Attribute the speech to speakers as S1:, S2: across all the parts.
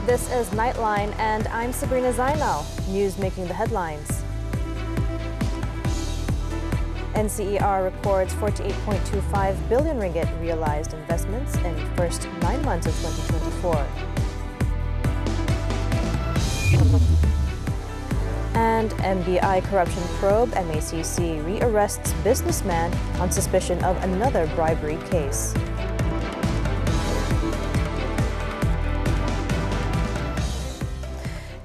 S1: This is Nightline, and I'm Sabrina Zainal. News making the headlines. NCER reports 48.25 billion ringgit realized investments in the first 9 months of 2024. And MBI corruption probe, MACC rearrests businessman on suspicion of another bribery case.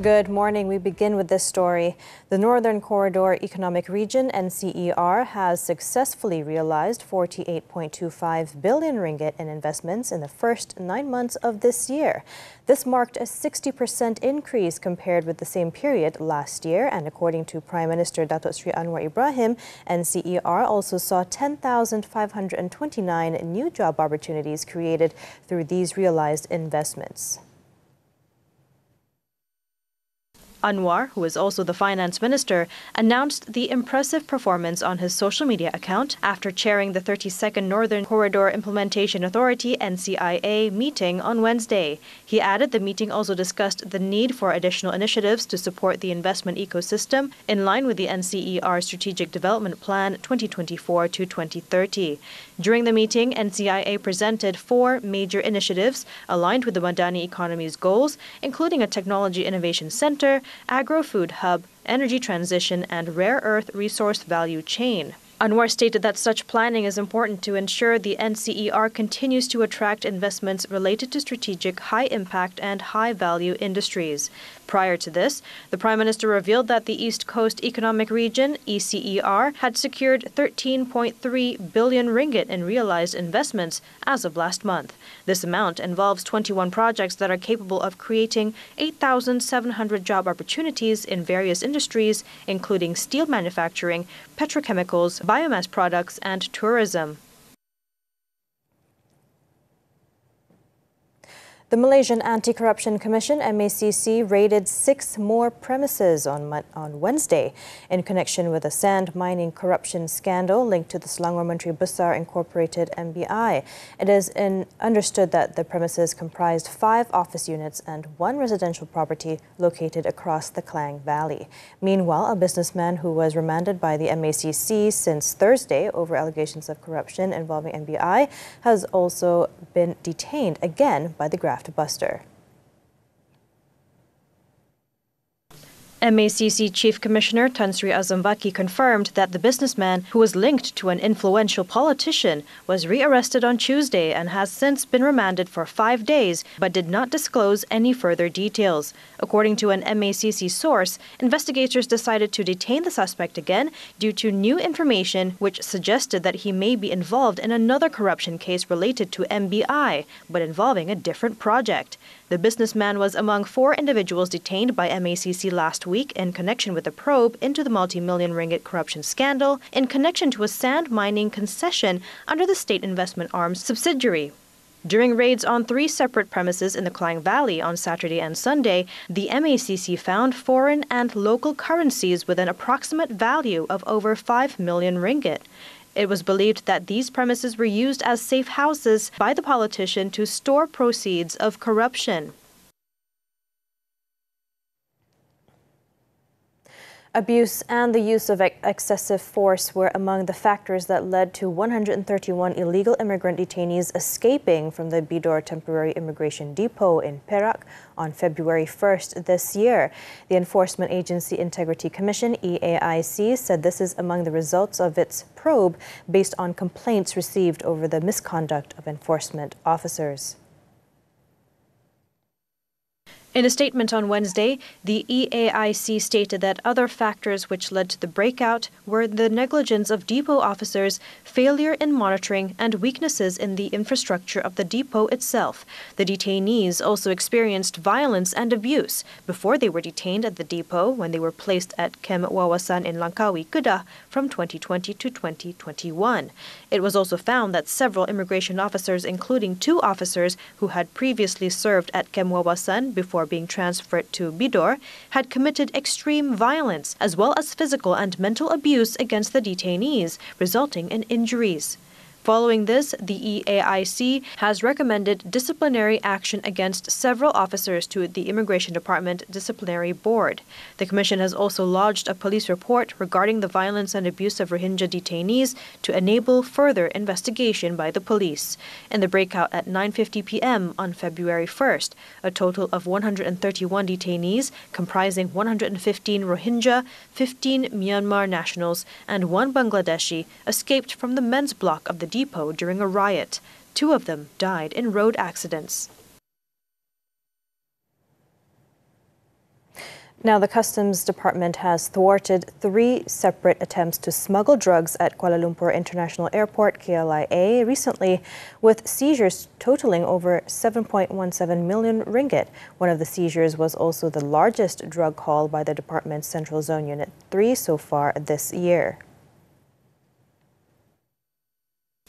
S1: Good morning. We begin with this story. The Northern Corridor Economic Region, NCER, has successfully realized 48.25 billion ringgit in investments in the first 9 months of this year. This marked a 60% increase compared with the same period last year, and according to Prime Minister Datuk Sri Anwar Ibrahim, NCER also saw 10,529 new job opportunities created through these realized investments. Anwar, who is also the finance minister, announced the impressive performance on his social media account after chairing the 32nd Northern Corridor Implementation Authority (NCIA) meeting on Wednesday. He added the meeting also discussed the need for additional initiatives to support the investment ecosystem in line with the NCER Strategic Development Plan 2024 to 2030. During the meeting, NCIA presented 4 major initiatives aligned with the Madani economy's goals, including a technology innovation center, agro-food hub, energy transition, and rare earth resource value chain. Anwar stated that such planning is important to ensure the NCER continues to attract investments related to strategic, high-impact and high-value industries. Prior to this, the Prime Minister revealed that the East Coast Economic Region, ECER, had secured 13.3 billion ringgit in realized investments as of last month. This amount involves 21 projects that are capable of creating 8,700 job opportunities in various industries, including steel manufacturing, petrochemicals, biomass products, and tourism. The Malaysian Anti-Corruption Commission, MACC, raided 6 more premises on Wednesday in connection with a sand mining corruption scandal linked to the Selangor Menteri Besar Incorporated MBI. It is understood that the premises comprised 5 office units and 1 residential property located across the Klang Valley. Meanwhile, a businessman who was remanded by the MACC since Thursday over allegations of corruption involving MBI has also been detained again by the graft buster. MACC Chief Commissioner Tan Sri Azamvaki confirmed that the businessman, who was linked to an influential politician, was rearrested on Tuesday and has since been remanded for 5 days, but did not disclose any further details. According to an MACC source, investigators decided to detain the suspect again due to new information which suggested that he may be involved in another corruption case related to MBI, but involving a different project. The businessman was among 4 individuals detained by MACC last week in connection with a probe into the multi-million ringgit corruption scandal in connection to a sand mining concession under the state investment arm's subsidiary. During raids on 3 separate premises in the Klang Valley on Saturday and Sunday, the MACC found foreign and local currencies with an approximate value of over 5 million ringgit. It was believed that these premises were used as safe houses by the politician to store proceeds of corruption. Abuse and the use of excessive force were among the factors that led to 131 illegal immigrant detainees escaping from the Bidor Temporary Immigration Depot in Perak on February 1st this year. The Enforcement Agency Integrity Commission, EAIC, said this is among the results of its probe based on complaints received over the misconduct of enforcement officers. In a statement on Wednesday, the EAIC stated that other factors which led to the breakout were the negligence of depot officers, failure in monitoring, and weaknesses in the infrastructure of the depot itself. The detainees also experienced violence and abuse before they were detained at the depot when they were placed at Kem Wawasan in Langkawi, Kedah from 2020 to 2021. It was also found that several immigration officers, including 2 officers who had previously served at Kem Wawasan before being transferred to Bidor, had committed extreme violence as well as physical and mental abuse against the detainees, resulting in injuries. Following this, the EAIC has recommended disciplinary action against several officers to the Immigration Department Disciplinary Board. The Commission has also lodged a police report regarding the violence and abuse of Rohingya detainees to enable further investigation by the police. In the breakout at 9:50 p.m. on February 1st, a total of 131 detainees, comprising 115 Rohingya, 15 Myanmar nationals, and 1 Bangladeshi, escaped from the men's block of the depot during a riot. 2 of them died in road accidents. Now, the Customs Department has thwarted 3 separate attempts to smuggle drugs at Kuala Lumpur International Airport, KLIA, recently, with seizures totaling over 7.17 million ringgit. One of the seizures was also the largest drug haul by the department's Central Zone Unit 3 so far this year.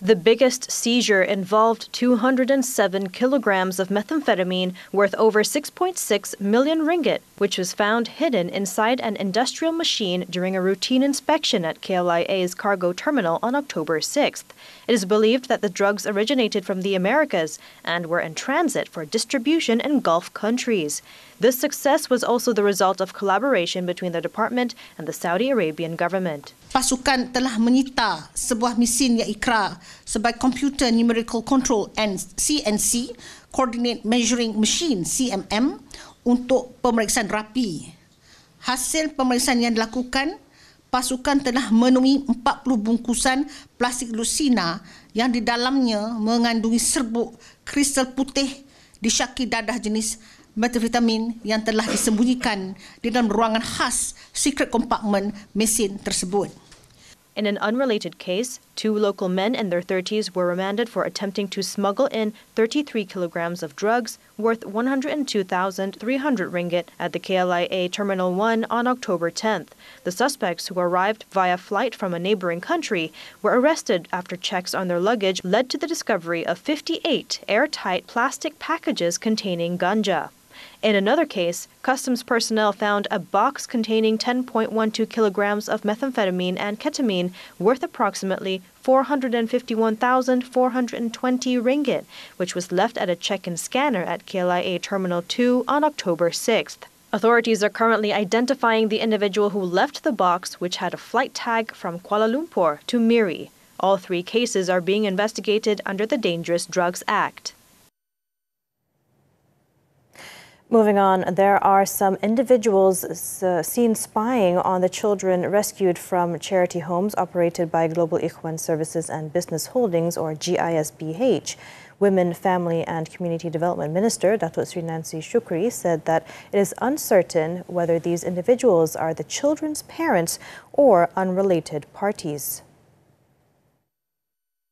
S1: The biggest seizure involved 207 kilograms of methamphetamine worth over 6.6 million ringgit, which was found hidden inside an industrial machine during a routine inspection at KLIA's cargo terminal on October 6th. It is believed that the drugs originated from the Americas and were in transit for distribution in Gulf countries. This success was also the result of collaboration between the department and the Saudi Arabian government.
S2: Pasukan telah menyita sebuah mesin yang ikrar sebagai Computer Numerical Control CNC Coordinate Measuring Machine CMM untuk pemeriksaan rapi. Hasil pemeriksaan yang dilakukan, pasukan telah menemui 40 bungkusan plastik lucina yang di dalamnya mengandungi serbuk kristal putih disyaki dadah jenis methamphetamine yang telah disembunyikan di dalam ruangan khas secret compartment mesin tersebut.
S1: In an unrelated case, 2 local men in their 30s were remanded for attempting to smuggle in 33 kilograms of drugs worth 102,300 ringgit at the KLIA Terminal 1 on October 10th. The suspects, who arrived via flight from a neighboring country, were arrested after checks on their luggage led to the discovery of 58 airtight plastic packages containing ganja. In another case, customs personnel found a box containing 10.12 kilograms of methamphetamine and ketamine worth approximately 451,420 ringgit, which was left at a check-in scanner at KLIA Terminal 2 on October 6th. Authorities are currently identifying the individual who left the box, which had a flight tag from Kuala Lumpur to Miri. All 3 cases are being investigated under the Dangerous Drugs Act. Moving on, there are some individuals seen spying on the children rescued from charity homes operated by Global Ikhwan Services and Business Holdings, or GISBH. Women, Family and Community Development Minister Datuk Sri Nancy Shukri said that it is uncertain whether these individuals are the children's parents or unrelated parties.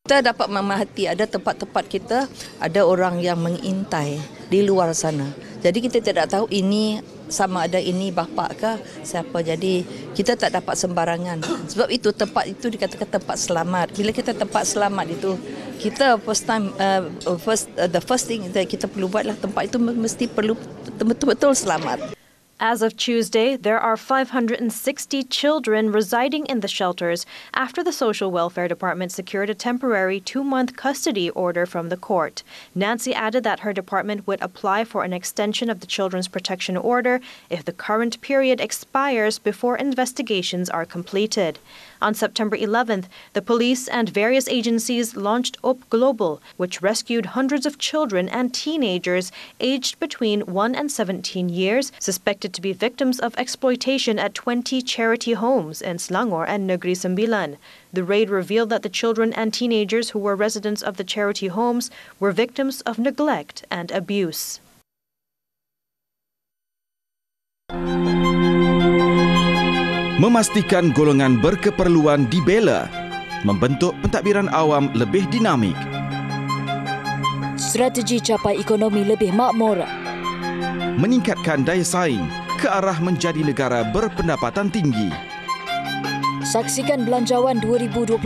S3: Kita dapat memahati ada tempat-tempat kita, ada orang yang mengintai di luar sana. Jadi kita tidak tahu ini sama ada ini bapa ke siapa. Jadi kita tak dapat sembarangan. Sebab itu tempat itu dikatakan tempat selamat. Bila kita tempat selamat itu, kita the first thing that kita perlu buatlah tempat itu mesti perlu betul-betul selamat.
S1: As of Tuesday, there are 560 children residing in the shelters after the Social Welfare Department secured a temporary 2-month custody order from the court. Nancy added that her department would apply for an extension of the Children's Protection Order if the current period expires before investigations are completed. On September 11th, the police and various agencies launched OP Global, which rescued hundreds of children and teenagers aged between 1 and 17 years, suspected to be victims of exploitation at 20 charity homes in Selangor and Negeri Sembilan. The raid revealed that the children and teenagers who were residents of the charity homes were victims of neglect and abuse.
S4: Memastikan golongan berkeperluan dibela, membentuk pentadbiran awam lebih dinamik.
S5: Strategi capai ekonomi lebih makmur.
S4: Meningkatkan daya saing ke arah menjadi negara berpendapatan tinggi.
S5: Saksikan Belanjawan 2025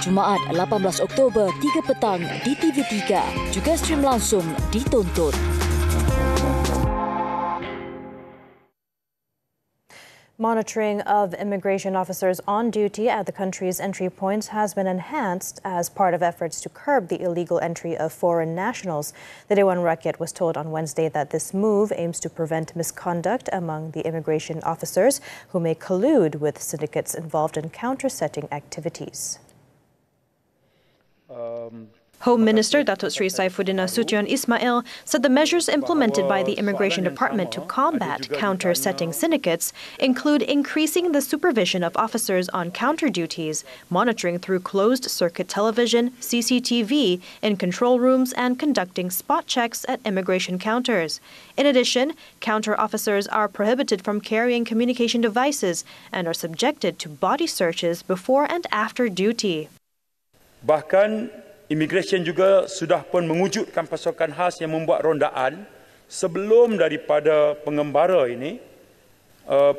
S5: Jumaat 18 Oktober 3 petang di TV3. Juga stream langsung di Tonton.
S1: Monitoring of immigration officers on duty at the country's entry points has been enhanced as part of efforts to curb the illegal entry of foreign nationals. The Dewan Rakyat was told on Wednesday that this move aims to prevent misconduct among the immigration officers who may collude with syndicates involved in counter-setting activities. Home Minister Datuk Sri Saifuddin Nasution Ismail said the measures implemented by the Immigration Department to combat counter-setting syndicates include increasing the supervision of officers on counter duties, monitoring through closed-circuit television, CCTV, in control rooms, and conducting spot checks at immigration counters. In addition, counter officers are prohibited from carrying communication devices and are subjected to body searches before and after duty.
S6: Bahkan Immigration juga sudah pun mewujudkan pasukan khas yang membuat rondaan sebelum daripada pengembara ini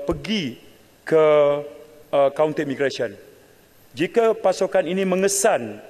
S6: pergi ke kaunter immigration. Jika pasukan ini mengesan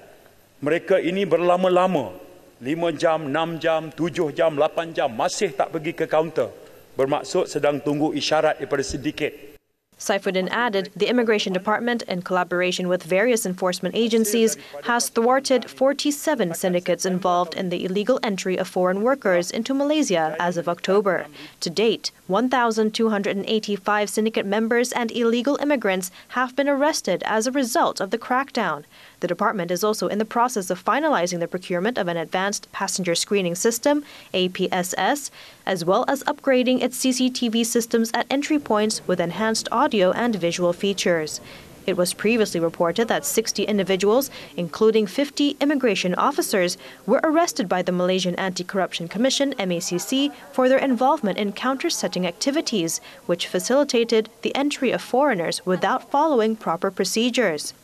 S6: mereka ini berlama-lama, 5 jam, 6 jam, 7 jam, 8 jam masih tak pergi ke kaunter, bermaksud sedang tunggu isyarat daripada sindiket.
S1: Saifuddin added the Immigration Department, in collaboration with various enforcement agencies, has thwarted 47 syndicates involved in the illegal entry of foreign workers into Malaysia as of October. To date, 1,285 syndicate members and illegal immigrants have been arrested as a result of the crackdown. The department is also in the process of finalizing the procurement of an advanced passenger screening system, APSS, as well as upgrading its CCTV systems at entry points with enhanced audio and visual features. It was previously reported that 60 individuals, including 50 immigration officers, were arrested by the Malaysian Anti-Corruption Commission, MACC, for their involvement in counter-setting activities, which facilitated the entry of foreigners without following proper procedures.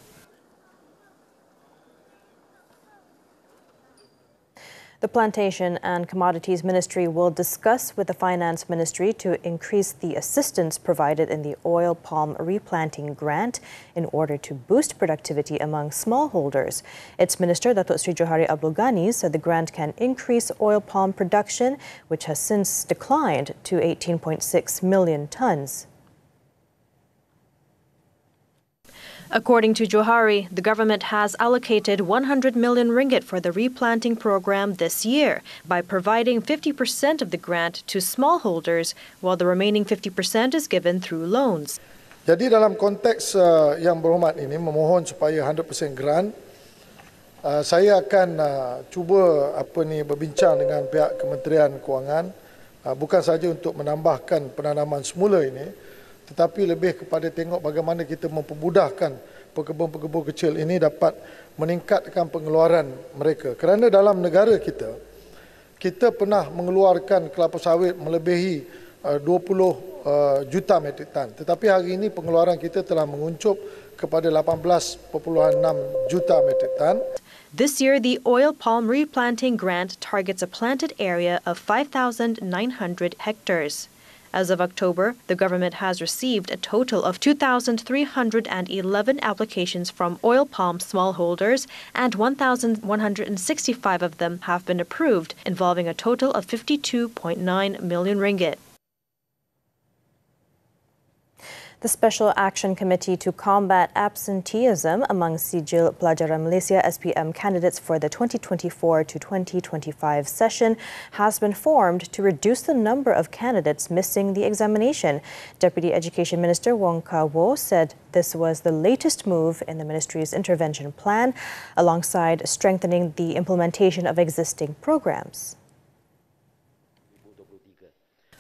S1: The Plantation and Commodities Ministry will discuss with the Finance Ministry to increase the assistance provided in the oil palm replanting grant in order to boost productivity among smallholders. Its Minister, Datuk Sri Johari Abdul Ghani, said the grant can increase oil palm production, which has since declined to 18.6 million tonnes. According to Johari, the government has allocated 100 million ringgit for the replanting program this year by providing 50% of the grant to smallholders, while the remaining 50% is given through loans.
S7: Jadi dalam konteks yang berhormat ini memohon supaya 100% grant, saya akan cuba berbincang dengan pihak Kementerian Kewangan, bukan saja untuk menambahkan penanaman semula ini, tetapi lebih kepada tengok bagaimana kita mempermudahkan pekebun-pekebun kecil ini dapat meningkatkan pengeluaran mereka. Kerana dalam negara kita pernah mengeluarkan kelapa sawit melebihi 20 juta metrik tan. Tetapi hari ini pengeluaran kita telah menguncup kepada 18.6 juta metrik tan.
S1: This year, the oil palm replanting grant targets a planted area of 5,900 hectares. As of October, the government has received a total of 2,311 applications from oil palm smallholders, and 1,165 of them have been approved, involving a total of 52.9 million ringgit. The Special Action Committee to Combat Absenteeism among Sijil Pelajaran Malaysia SPM candidates for the 2024 to 2025 session has been formed to reduce the number of candidates missing the examination. Deputy Education Minister Wong Kah-Woh said this was the latest move in the ministry's intervention plan, alongside strengthening the implementation of existing programs.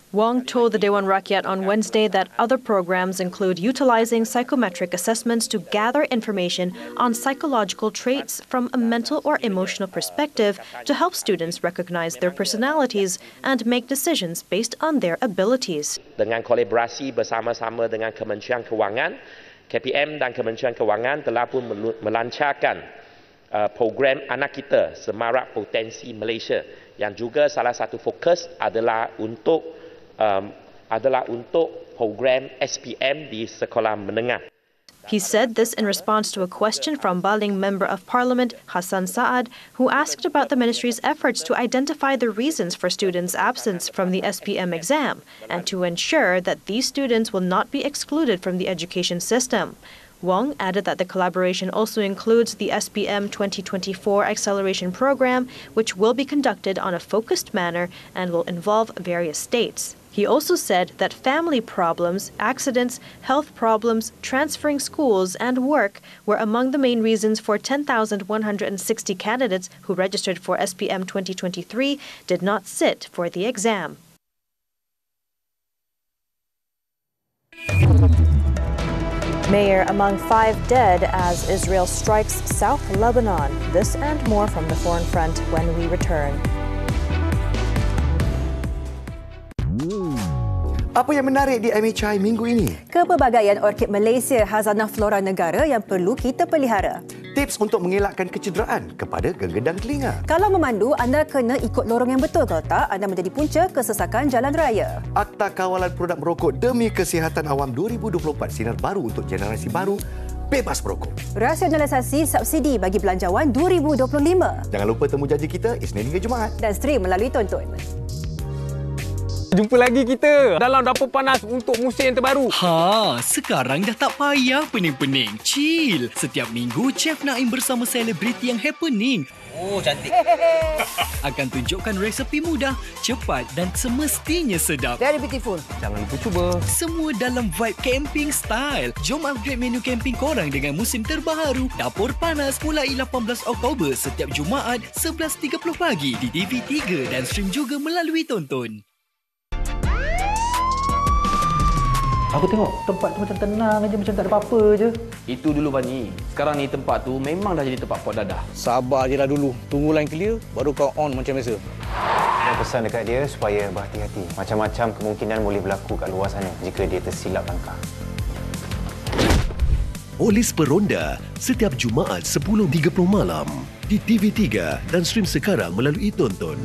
S1: Wong told the Dewan Rakyat on Wednesday that other programs include utilizing psychometric assessments to gather information on psychological traits from a mental or emotional perspective to help students recognize their personalities and make decisions based on their abilities.
S8: Dengan kolaborasi bersama-sama dengan Kementerian Kewangan, KPM dan Kementerian Kewangan telah pun melancarkan program anak kita Semarak Potensi Malaysia, yang juga salah satu fokus adalah untuk program SPM di sekolah menengah.
S1: He said this in response to a question from Baling Member of Parliament Hassan Saad, who asked about the ministry's efforts to identify the reasons for students' absence from the SPM exam and to ensure that these students will not be excluded from the education system. Wong added that the collaboration also includes the SPM 2024 acceleration program, which will be conducted on a focused manner and will involve various states. He also said that family problems, accidents, health problems, transferring schools, and work were among the main reasons for 10,160 candidates who registered for SPM 2023 did not sit for the exam. Mayor among 5 dead as Israel strikes South Lebanon. This and more from the Foreign Front when we return.
S9: Apa yang menarik di MHI minggu ini?
S10: Kepelbagaian orkid Malaysia, hazanah flora negara yang perlu kita pelihara.
S9: Tips untuk mengelakkan kecederaan kepada genggedang telinga.
S10: Kalau memandu, anda kena ikut lorong yang betul. Kalau tak, anda menjadi punca kesesakan jalan raya.
S9: Akta Kawalan Produk Merokok Demi Kesihatan Awam 2024, sinar baru untuk generasi baru, bebas merokok.
S10: Rasionalisasi subsidi bagi belanjawan 2025.
S9: Jangan lupa temu janji kita Isnin hingga Jumaat.
S10: Dan stream melalui Tonton.
S11: Jumpa lagi kita dalam dapur panas untuk musim yang terbaru.
S12: Sekarang dah tak payah pening-pening. Chill. Setiap minggu, Chef Naim bersama selebriti yang happening.
S13: Oh, cantik.
S12: Akan tunjukkan resepi mudah, cepat dan semestinya sedap.
S13: Very beautiful.
S11: Jangan lupa cuba.
S12: Semua dalam vibe camping style. Jom upgrade menu camping korang dengan musim terbaru. Dapur Panas mulai 18 Oktober setiap Jumaat 11.30 pagi di TV3 dan stream juga melalui Tonton.
S13: Aku tengok tempat tu macam tenang aja, macam tak ada apa-apa je. Itu dulu Bani. Sekarang ni tempat tu memang dah jadi tempat pot dadah.
S14: Sabar je lah dulu. Tunggu line clear, baru kau on macam biasa.
S15: Saya pesan dekat dia supaya berhati-hati. Macam-macam kemungkinan boleh berlaku kat luar sana jika dia tersilap langkah.
S16: Polis Peronda setiap Jumaat 10.30 malam di TV3 dan stream sekarang melalui Tonton.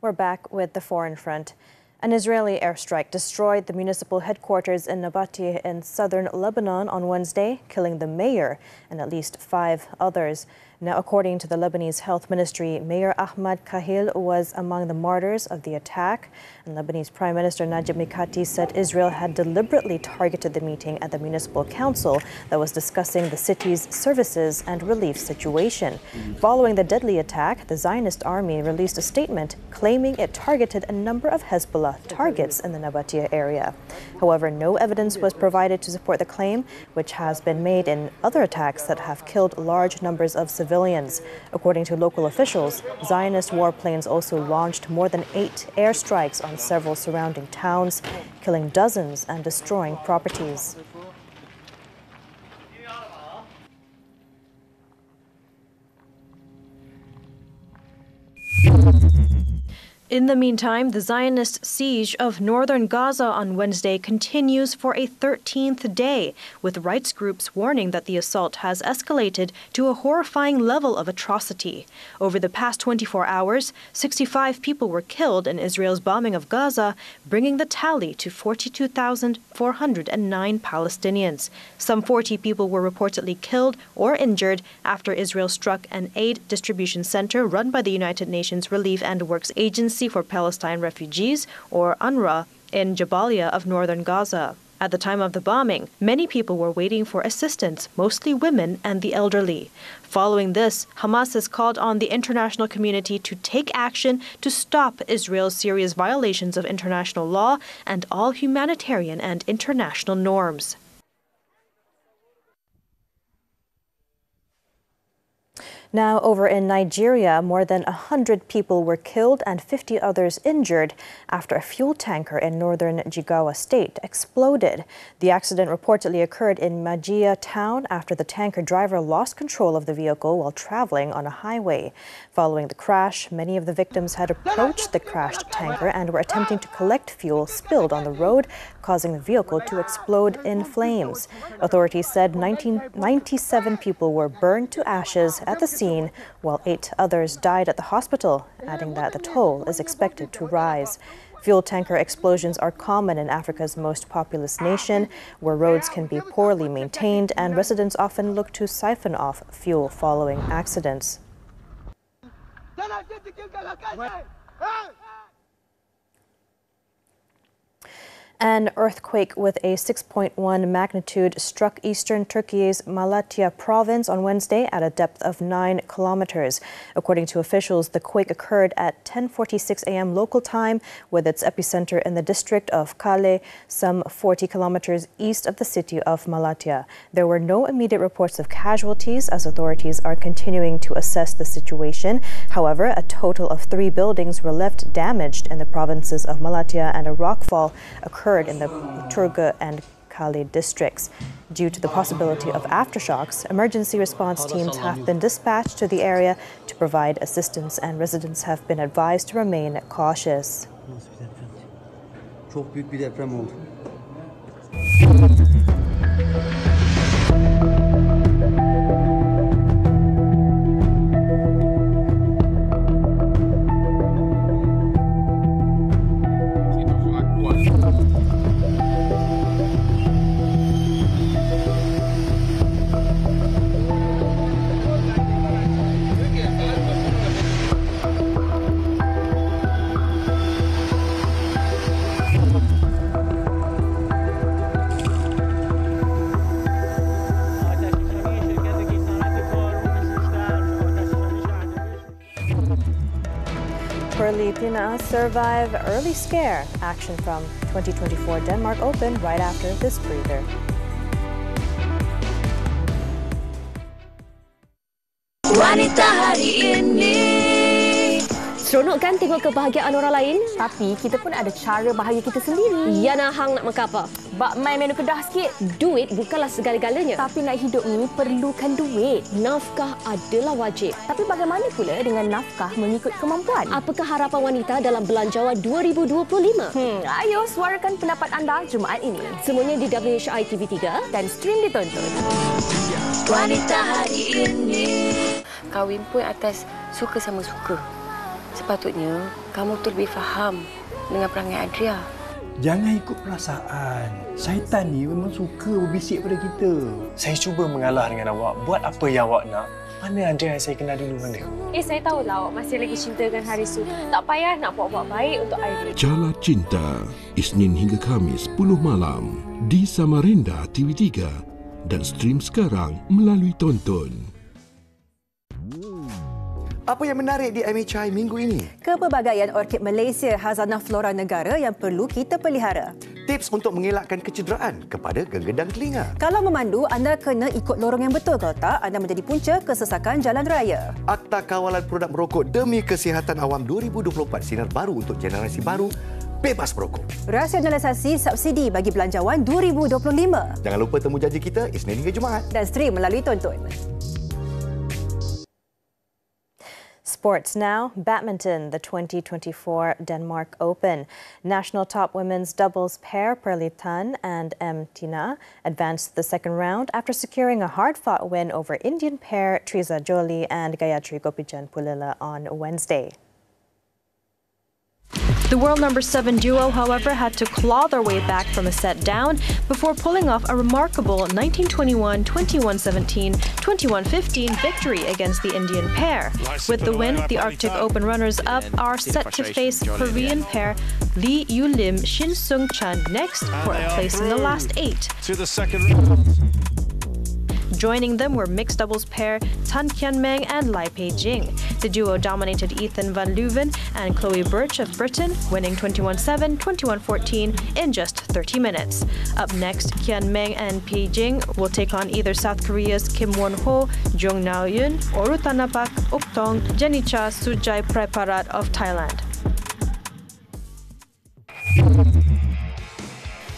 S1: We're back with the Foreign Front. An Israeli airstrike destroyed the municipal headquarters in Nabateh in southern Lebanon on Wednesday, killing the mayor and at least 5 others. Now, according to the Lebanese Health Ministry, Mayor Ahmad Kahil was among the martyrs of the attack. And Lebanese Prime Minister Najib Mikati said Israel had deliberately targeted the meeting at the municipal council that was discussing the city's services and relief situation. Following the deadly attack, the Zionist army released a statement claiming it targeted a number of Hezbollah targets in the Nabateh area. However, no evidence was provided to support the claim, which has been made in other attacks that have killed large numbers of civilians. According to local officials, Zionist warplanes also launched more than 8 airstrikes on several surrounding towns, killing dozens and destroying properties. In the meantime, the Zionist siege of northern Gaza on Wednesday continues for a 13th day, with rights groups warning that the assault has escalated to a horrifying level of atrocity. Over the past 24 hours, 65 people were killed in Israel's bombing of Gaza, bringing the tally to 42,409 Palestinians. Some 40 people were reportedly killed or injured after Israel struck an aid distribution center run by the United Nations Relief and Works Agency for Palestine Refugees, or UNRWA, in Jabalia of northern Gaza. At the time of the bombing, many people were waiting for assistance, mostly women and the elderly. Following this, Hamas has called on the international community to take action to stop Israel's serious violations of international law and all humanitarian and international norms. Now, over in Nigeria, more than 100 people were killed and 50 others injured after a fuel tanker in northern Jigawa state exploded. The accident reportedly occurred in Majia town after the tanker driver lost control of the vehicle while traveling on a highway. Following the crash, many of the victims had approached the crashed tanker and were attempting to collect fuel spilled on the road, causing the vehicle to explode in flames. Authorities said 97 people were burned to ashes at the scene scene, while 8 others died at the hospital, adding that the toll is expected to rise. Fuel tanker explosions are common in Africa's most populous nation, where roads can be poorly maintained and residents often look to siphon off fuel following accidents. An earthquake with a 6.1 magnitude struck eastern Turkey's Malatya province on Wednesday at a depth of 9 kilometers. According to officials, the quake occurred at 10:46 a.m. local time, with its epicenter in the district of Kale, some 40 kilometers east of the city of Malatya. There were no immediate reports of casualties, as authorities are continuing to assess the situation. However, a total of 3 buildings were left damaged in the provinces of Malatya, and a rockfall occurred in the Turga and Kale districts. Due to the possibility of aftershocks, emergency response teams have been dispatched to the area to provide assistance, and residents have been advised to remain cautious. Buletin survive early scare. Action from 2024 Denmark Open right after this breather.
S17: Wanita hari ini. Seronok kan tengok kebahagiaan orang lain?
S18: Tapi kita pun ada cara bahagia kita sendiri.
S17: Ya nah, hang nak makan apa?
S18: Bak main menu kedah sikit.
S17: Duit bukanlah segala-galanya.
S18: Tapi nak hidup ni perlukan duit.
S17: Nafkah adalah wajib.
S18: Tapi bagaimana pula dengan nafkah mengikut kemampuan?
S17: Apakah harapan wanita dalam belanjawan 2025?
S18: Ayo suarakan pendapat anda Jumaat ini.
S17: Semuanya di WHI TV3
S18: dan stream ditonton.
S17: Wanita hari ini.
S19: Kahwin pun atas suka sama suka. Sepatutnya kamu tu lebih faham dengan perangai Adria.
S20: Jangan ikut perasaan. Syaitan ni memang suka berbisik pada kita.
S21: Saya cuba mengalah dengan awak. Buat apa yang awak nak. Mana Adria yang saya kenal dulu mana?
S19: Saya tahulah awak masih lagi cinta dengan Harisu. Tak payah nak buat-buat baik untuk Aidil.
S16: Jala Cinta, Isnin hingga Khamis 10 malam di Samarinda TV3 dan stream sekarang melalui tonton.
S9: Apa yang menarik di MHI minggu ini?
S10: Kepelbagaian orkid Malaysia, hazanah flora negara yang perlu kita pelihara.
S9: Tips untuk mengelakkan kecederaan kepada genggedang telinga.
S10: Kalau memandu, anda kena ikut lorong yang betul. Kalau tak, anda menjadi punca kesesakan jalan raya.
S9: Akta Kawalan Produk Merokok Demi Kesihatan Awam 2024, sinar baru untuk generasi baru, bebas merokok.
S10: Rasionalisasi subsidi bagi belanjawan 2025.
S9: Jangan lupa temu janji kita Isnin hingga Jumaat.
S10: Dan stream melalui tonton.
S1: Sports now. Badminton, the 2024 Denmark Open. National top women's doubles pair Buletin and Tina advanced to the second round after securing a hard-fought win over Indian pair Triza Jolie and Gayatri Gopijan Pulila on Wednesday. The world number 7 duo, however, had to claw their way back from a set down before pulling off a remarkable 19-21, 21-17, 21-15 victory against the Indian pair. With the win, the Arctic Open runners-up are set to face Korean pair Lee Yu-lim, Shin Sung-chan next for a place in the last 8.
S22: To the second round.
S1: Joining them were mixed doubles pair Tan Kian-meng and Lai Pei-jing. The duo dominated Ethan van Leuven and Chloe Birch of Britain, winning 21-7, 21-14 in just 30 minutes. Up next, Kian-meng and Pei-jing will take on either South Korea's Kim Won-ho, Jung Nao-yun, or Uttanapak Uktong Jenicha Sujai Preparat of Thailand.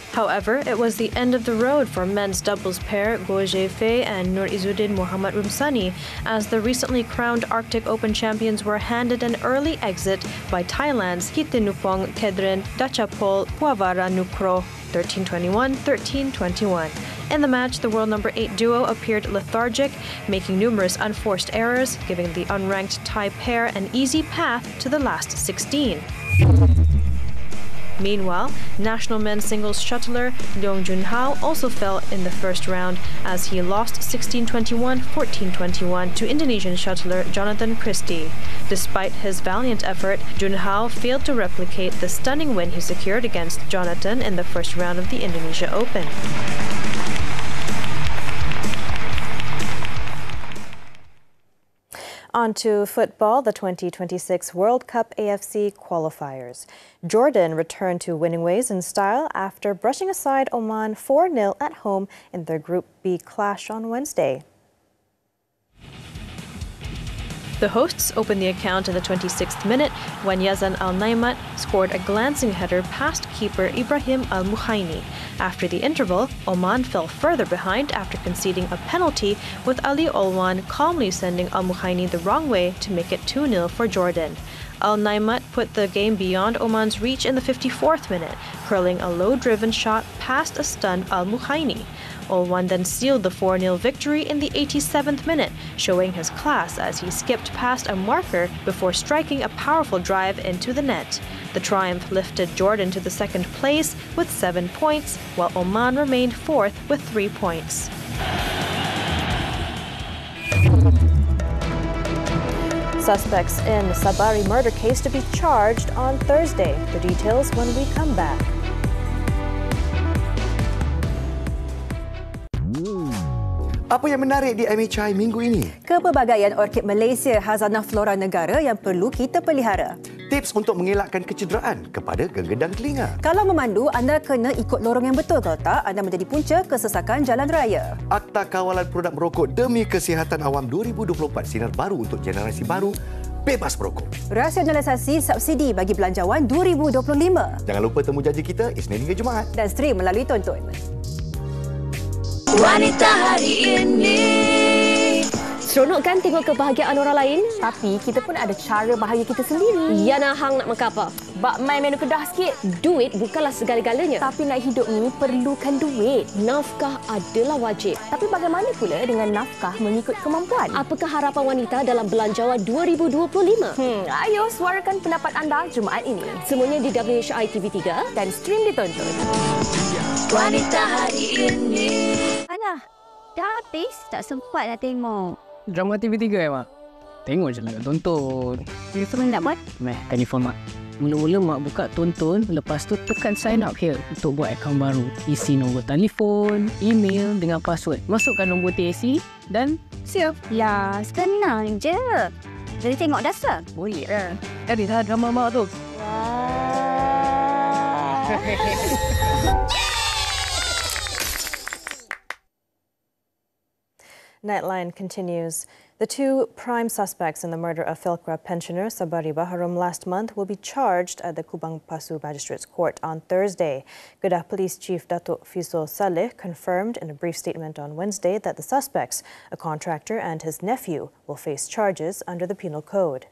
S1: However, it was the end of the road for men's doubles pair Go Jae-fei and Nur Izzuddin Mohammad Rumsani, as the recently crowned Arctic Open champions were handed an early exit by Thailand's Hittinupong Kedren Dachapol Puavara Nukro 13-21, 13-21. In the match, the world number 8 duo appeared lethargic, making numerous unforced errors, giving the unranked Thai pair an easy path to the last 16. Meanwhile, national men's singles shuttler Leong Junhao also fell in the first round as he lost 16-21, 14-21 to Indonesian shuttler Jonathan Christie. Despite his valiant effort, Junhao failed to replicate the stunning win he secured against Jonathan in the first round of the Indonesia Open. On to football, the 2026 World Cup AFC qualifiers. Jordan returned to winning ways in style after brushing aside Oman 4-0 at home in their Group B clash on Wednesday. The hosts opened the account in the 26th minute when Yazan Al-Naimat scored a glancing header past keeper Ibrahim Al-Muhaini. After the interval, Oman fell further behind after conceding a penalty, with Ali Olwan calmly sending Al-Muhaini the wrong way to make it 2-0 for Jordan. Al-Naimat put the game beyond Oman's reach in the 54th minute, hurling a low-driven shot past a stunned Al-Muhaini. Olwan then sealed the 4-0 victory in the 87th minute, showing his class as he skipped past a marker before striking a powerful drive into the net. The triumph lifted Jordan to the second place with 7 points, while Oman remained fourth with 3 points. Suspects in Sabari murder case to be charged on Thursday. The details when we come back.
S9: Apa yang menarik di MHI minggu ini?
S10: Kepelbagaian orkid Malaysia, hazanah flora negara yang perlu kita pelihara.
S9: Tips untuk mengelakkan kecederaan kepada genggedang telinga.
S10: Kalau memandu, anda kena ikut lorong yang betul. Kalau tak, anda menjadi punca kesesakan jalan raya.
S9: Akta Kawalan Produk Merokok Demi Kesihatan Awam 2024, sinar baru untuk generasi baru, bebas merokok.
S10: Rasionalisasi subsidi bagi belanjawan 2025.
S9: Jangan lupa temu janji kita Isnin hingga Jumaat.
S10: Dan stream melalui Tonton.
S17: Wanita hari ini. Seronok kan tengok kebahagiaan orang lain?
S18: Tapi kita pun ada cara bahagia kita sendiri.
S17: Ya nak hang nak makan apa?
S18: Bak main menu kedah sikit.
S17: Duit bukanlah segala-galanya.
S18: Tapi nak hidup ni perlukan duit.
S17: Nafkah adalah wajib.
S18: Tapi bagaimana pula dengan nafkah mengikut kemampuan?
S17: Apakah harapan wanita dalam belanjawan 2025?
S18: Ayo suarakan pendapat anda Jumaat ini.
S17: Semuanya di WHI TV3
S18: dan stream ditonton.
S17: Wanita hari ini.
S2: Alah, dah habis tak sempat nak tengok.
S22: Drama TV3 Mak? Tengok je lah kat tonton.
S2: Telefon nak buat?
S22: Telefon Mak. Mula-mula Mak buka tonton, lepas tu tekan sign up here untuk buat akaun baru. Isi nombor telefon, email dengan password. Masukkan nombor TAC dan siap.
S2: Ya, senang je. Jadi tengok dasar?
S22: Boleh lah. Jadi lah drama Mak tu.
S1: Nightline continues. The two prime suspects in the murder of Filkra pensioner Sabari Baharum last month will be charged at the Kubang Pasu Magistrates Court on Thursday. Kedah Police Chief Datuk Fizo Saleh confirmed in a brief statement on Wednesday that the suspects, a contractor and his nephew, will face charges under the Penal Code.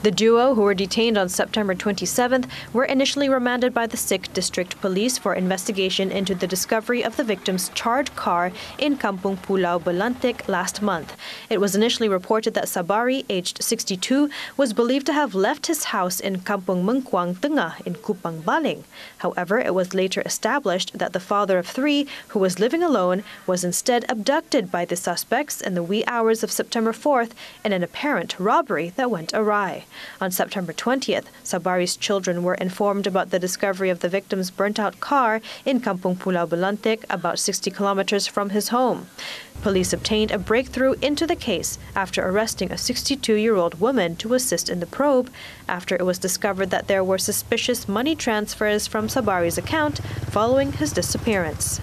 S1: The duo, who were detained on September 27th, were initially remanded by the Sikh District Police for investigation into the discovery of the victim's charred car in Kampung Pulau Belantik last month. It was initially reported that Sabari, aged 62, was believed to have left his house in Kampung Mengkuang Tengah in Kupang Baling. However, it was later established that the father of three, who was living alone, was instead abducted by the suspects in the wee hours of September 4th in an apparent robbery that went awry. On September 20th, Sabari's children were informed about the discovery of the victim's burnt-out car in Kampung Pulau Belantik, about 60 kilometers from his home. Police obtained a breakthrough into the case after arresting a 62-year-old woman to assist in the probe, after it was discovered that there were suspicious money transfers from Sabari's account following his disappearance.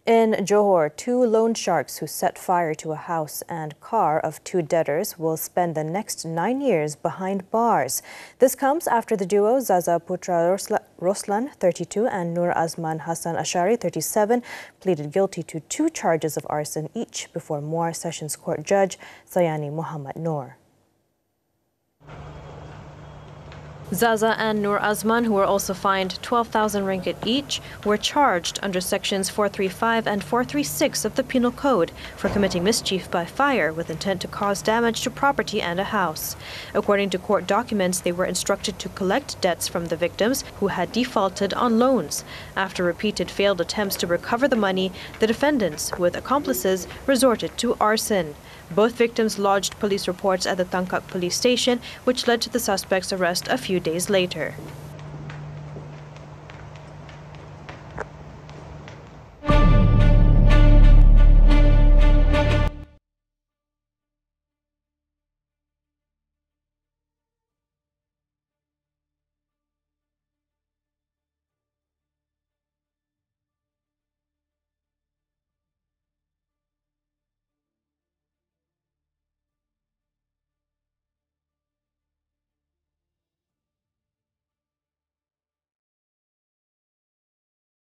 S1: In Johor, two loan sharks who set fire to a house and car of two debtors will spend the next 9 years behind bars. This comes after the duo Zaza Putra Roslan, 32, and Nur Azman Hassan Ashari, 37, pleaded guilty to 2 charges of arson each before Muar Sessions Court Judge Sayani Muhammad Noor. Zaza and Nur Azman, who were also fined 12,000 ringgit each, were charged under sections 435 and 436 of the Penal Code for committing mischief by fire with intent to cause damage to property and a house. According to court documents, they were instructed to collect debts from the victims who had defaulted on loans. After repeated failed attempts to recover the money, the defendants, with accomplices, resorted to arson. Both victims lodged police reports at the Tangkak police station, which led to the suspect's arrest a few days later.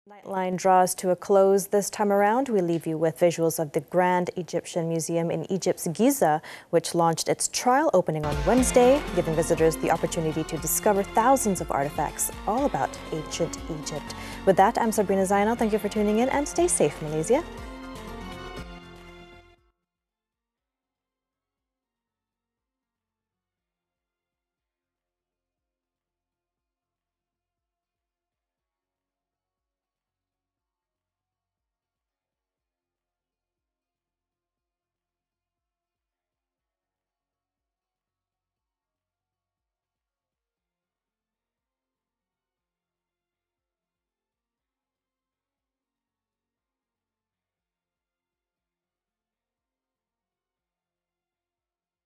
S1: Nightline draws to a close this time around. We leave you with visuals of the Grand Egyptian Museum in Egypt's Giza, which launched its trial opening on Wednesday, giving visitors the opportunity to discover thousands of artifacts all about ancient Egypt. With that, I'm Sabrina Zainal. Thank you for tuning in and stay safe, Malaysia.